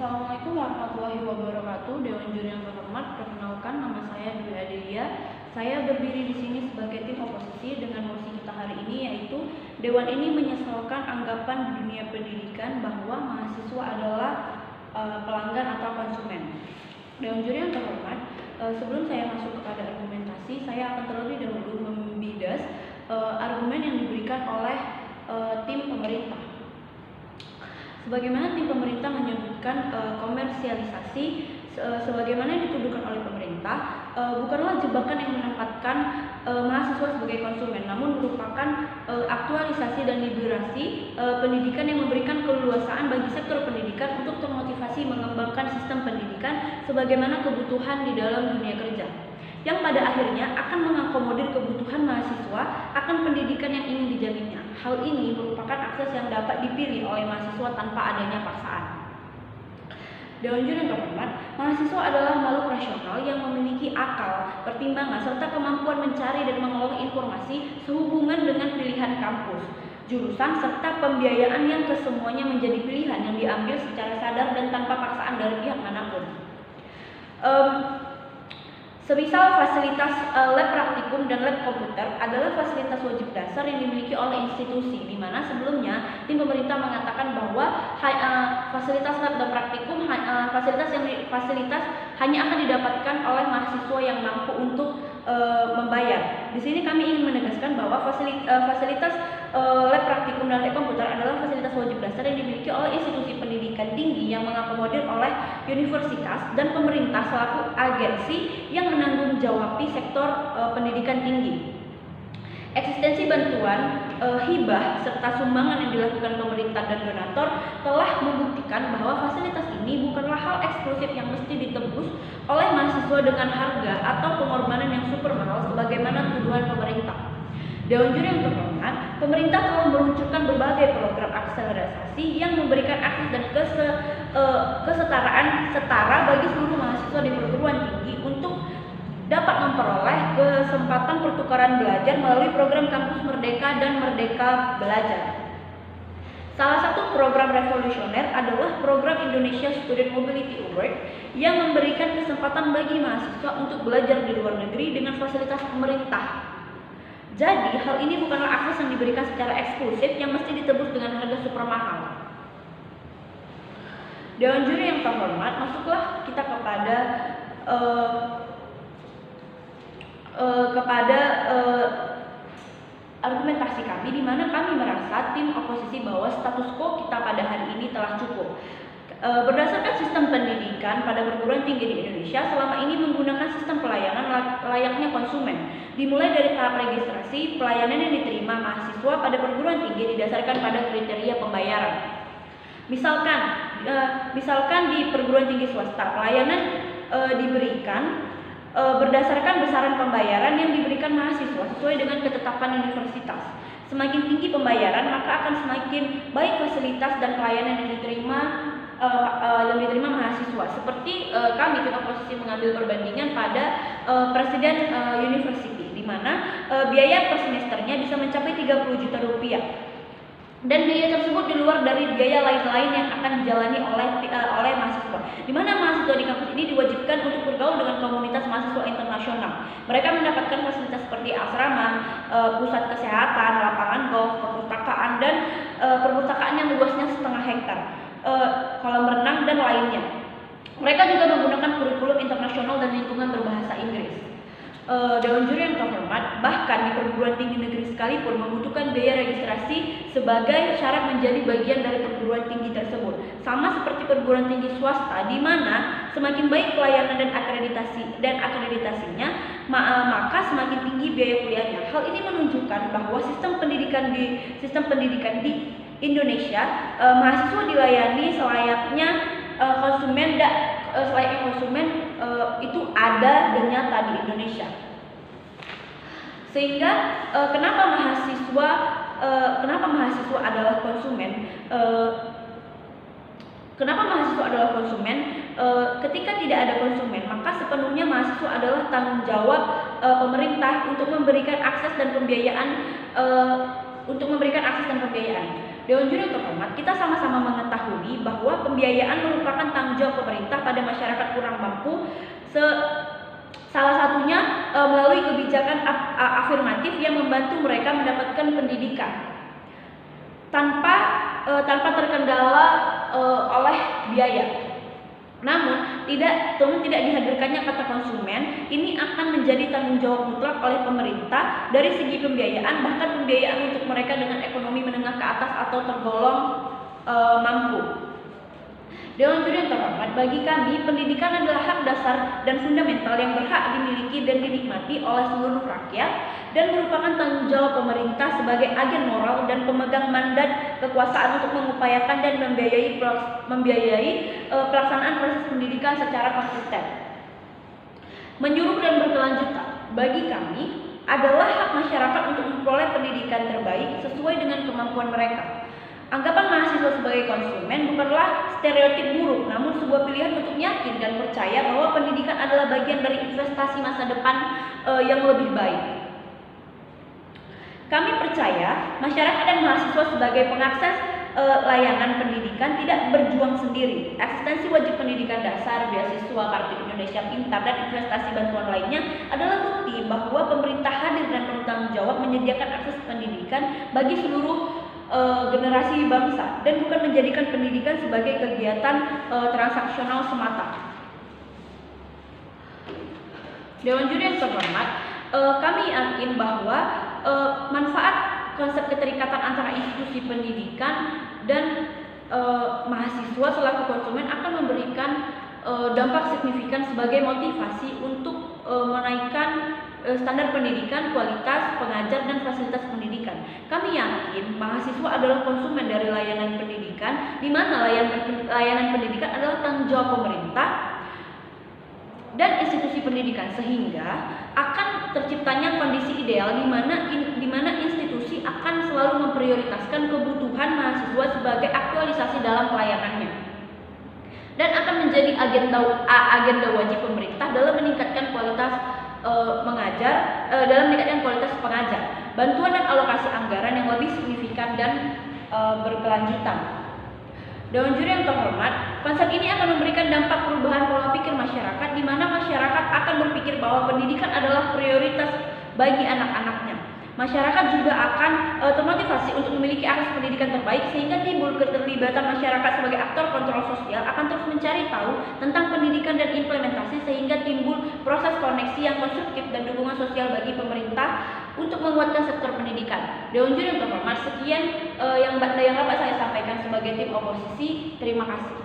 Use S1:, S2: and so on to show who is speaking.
S1: Assalamualaikum warahmatullahi wabarakatuh. Dewan juri yang terhormat, perkenalkan nama saya Dwi Adelia. Saya berdiri di sini sebagai tim oposisi dengan mosi kita hari ini, yaitu Dewan ini menyesalkan anggapan di dunia pendidikan bahwa mahasiswa adalah pelanggan atau konsumen. Dewan juri yang terhormat, sebelum saya masuk kepada argumentasi, saya akan terlebih dahulu membidas argumen yang diberikan oleh tim pemerintah. Sebagaimana tim pemerintah menyebutkan komersialisasi sebagaimana yang dituduhkan oleh pemerintah bukanlah jebakan yang menempatkan mahasiswa sebagai konsumen, namun merupakan aktualisasi dan liberasi pendidikan yang memberikan keleluasaan bagi sektor pendidikan untuk termotivasi mengembangkan sistem pendidikan sebagaimana kebutuhan di dalam dunia kerja, yang pada akhirnya akan mengakomodir kebutuhan mahasiswa akan pendidikan yang ingin dijaminnya. Hal ini merupakan akses yang dapat dipilih oleh mahasiswa tanpa adanya paksaan. Dewan juri yang terhormat, mahasiswa adalah makhluk rasional yang memiliki akal, pertimbangan, serta kemampuan mencari dan mengolah informasi sehubungan dengan pilihan kampus, jurusan, serta pembiayaan yang kesemuanya menjadi pilihan yang diambil secara sadar dan tanpa paksaan dari pihak manapun. Semisal fasilitas lab praktikum dan lab komputer adalah fasilitas wajib dasar yang dimiliki oleh institusi, di mana sebelumnya tim pemerintah mengatakan bahwa fasilitas lab dan praktikum fasilitas hanya akan didapatkan oleh mahasiswa yang mampu untuk membayar. Di sini kami ingin menegaskan bahwa fasilitas lab praktikum dan lab komputer adalah fasilitas wajib dasar yang dimiliki oleh institusi pendidikan tinggi yang mengakomodir oleh universitas dan pemerintah selaku agensi yang menanggung jawabi sektor pendidikan tinggi. Eksistensi bantuan, hibah, serta sumbangan yang dilakukan pemerintah dan donatur telah membuktikan bahwa fasilitas ini bukanlah hal eksklusif yang mesti ditebus oleh mahasiswa dengan harga atau pengorbanan yang super mahal sebagaimana tuduhan pemerintah. Dewan juri yang terhormat, pemerintah telah meluncurkan berbagai program akselerasi yang memberikan akses dan kesetaraan setara bagi seluruh mahasiswa di perguruan tinggi untuk dapat memperoleh kesempatan pertukaran belajar melalui program Kampus Merdeka dan Merdeka Belajar. Salah satu program revolusioner adalah program Indonesia Student Mobility Award yang memberikan kesempatan bagi mahasiswa untuk belajar di luar negeri dengan fasilitas pemerintah. Jadi, hal ini bukanlah akses yang diberikan secara eksklusif yang mesti ditebus dengan harga super mahal. Dewan juri yang terhormat, masuklah kita kepada argumentasi kami, di mana kami merasa tim oposisi bahwa status quo kita pada hari ini telah cukup. Berdasarkan sistem pendidikan pada perguruan tinggi di Indonesia selama ini menggunakan sistem pelayanan layaknya konsumen, dimulai dari tahap registrasi. Pelayanan yang diterima mahasiswa pada perguruan tinggi didasarkan pada kriteria pembayaran. Misalkan di perguruan tinggi swasta, pelayanan diberikan berdasarkan besaran pembayaran yang diberikan mahasiswa sesuai dengan ketetapan universitas. Semakin tinggi pembayaran, maka akan semakin baik fasilitas dan pelayanan yang diterima mahasiswa. Seperti kami tim oposisi mengambil perbandingan pada Presiden University, di mana biaya per semesternya bisa mencapai 30 juta rupiah. Dan biaya tersebut di luar dari biaya lain-lain yang akan dijalani oleh mahasiswa, di mana mahasiswa di kampus ini diwajibkan untuk bergaul dengan komunitas mahasiswa internasional. Mereka mendapatkan fasilitas seperti asrama, pusat kesehatan, lapangan golf, perpustakaan, dan perpustakaan yang luasnya 1,5 hektar, kolam renang, dan lainnya. Mereka juga menggunakan kurikulum internasional dan lingkungan berbahasa Inggris. Dewan juri yang terhormat, bahkan di perguruan tinggi negeri sekalipun membutuhkan biaya registrasi sebagai syarat menjadi bagian dari perguruan tinggi tersebut. Sama seperti perguruan tinggi swasta, di mana semakin baik pelayanan dan akreditasinya, maka semakin tinggi biaya kuliahnya. Hal ini menunjukkan bahwa sistem pendidikan di Indonesia, mahasiswa dilayani selayaknya konsumen itu ada dan nyata di Indonesia. Sehingga kenapa mahasiswa adalah konsumen? Kenapa mahasiswa adalah konsumen? Ketika tidak ada konsumen, maka sepenuhnya mahasiswa adalah tanggung jawab pemerintah untuk memberikan akses dan pembiayaan. Dewan juri yang terhormat, kita sama-sama mengetahui bahwa pembiayaan merupakan tanggung tanggung jawab pemerintah pada masyarakat kurang mampu, salah satunya melalui kebijakan afirmatif yang membantu mereka mendapatkan pendidikan tanpa terkendala oleh biaya. Namun tidak dihadirkannya kata konsumen ini akan menjadi tanggung jawab mutlak oleh pemerintah dari segi pembiayaan, bahkan pembiayaan untuk mereka dengan ekonomi menengah ke atas atau tergolong mampu. Dewan Juri yang terhormat, bagi kami pendidikan adalah hak dasar dan fundamental yang berhak dimiliki dan dinikmati oleh seluruh rakyat dan merupakan tanggung jawab pemerintah sebagai agen moral dan pemegang mandat kekuasaan untuk mengupayakan dan membiayai pelaksanaan proses pendidikan secara konsisten, menyeluruh dan berkelanjutan. Bagi kami adalah hak masyarakat untuk memperoleh pendidikan terbaik sesuai dengan kemampuan mereka. Anggapan mahasiswa sebagai konsumen bukanlah stereotip buruk, namun sebuah pilihan untuk yakin dan percaya bahwa pendidikan adalah bagian dari investasi masa depan yang lebih baik. Kami percaya masyarakat dan mahasiswa sebagai pengakses layanan pendidikan tidak berjuang sendiri. Eksistensi wajib pendidikan dasar, beasiswa, kartu Indonesia Pintar, dan investasi bantuan lainnya adalah bukti bahwa pemerintah hadir dan bertanggung jawab menyediakan akses pendidikan bagi seluruh generasi bangsa dan bukan menjadikan pendidikan sebagai kegiatan transaksional semata. Dewan Juri yang terhormat, kami yakin bahwa manfaat konsep keterikatan antara institusi pendidikan dan mahasiswa selaku konsumen akan memberikan dampak signifikan sebagai motivasi untuk menaikkan standar pendidikan, kualitas pengajar, dan fasilitas pendidikan. Kami yakin mahasiswa adalah konsumen dari layanan pendidikan, di mana layanan pendidikan adalah tanggung jawab pemerintah dan institusi pendidikan, sehingga akan terciptanya kondisi ideal di mana institusi akan selalu memprioritaskan kebutuhan mahasiswa sebagai aktualisasi dalam pelayanannya dan akan menjadi agenda wajib pemerintah dalam meningkatkan kualitas kualitas pengajar, bantuan dan alokasi anggaran yang lebih signifikan dan berkelanjutan. Dewan Juri yang terhormat, konsep ini akan memberikan dampak perubahan pola pikir masyarakat, di mana masyarakat akan berpikir bahwa pendidikan adalah prioritas bagi anak-anaknya. Masyarakat juga akan termotivasi untuk memiliki akses pendidikan terbaik, sehingga timbul keterlibatan masyarakat sebagai aktor kontrol sosial akan terus mencari tahu tentang pendidikan dan implementasi, sehingga timbul proses koneksi yang konstruktif dan dukungan sosial bagi pemerintah untuk menguatkan sektor pendidikan. Dewan Juri yang terhormat, sekian yang dapat saya sampaikan sebagai tim oposisi. Terima kasih.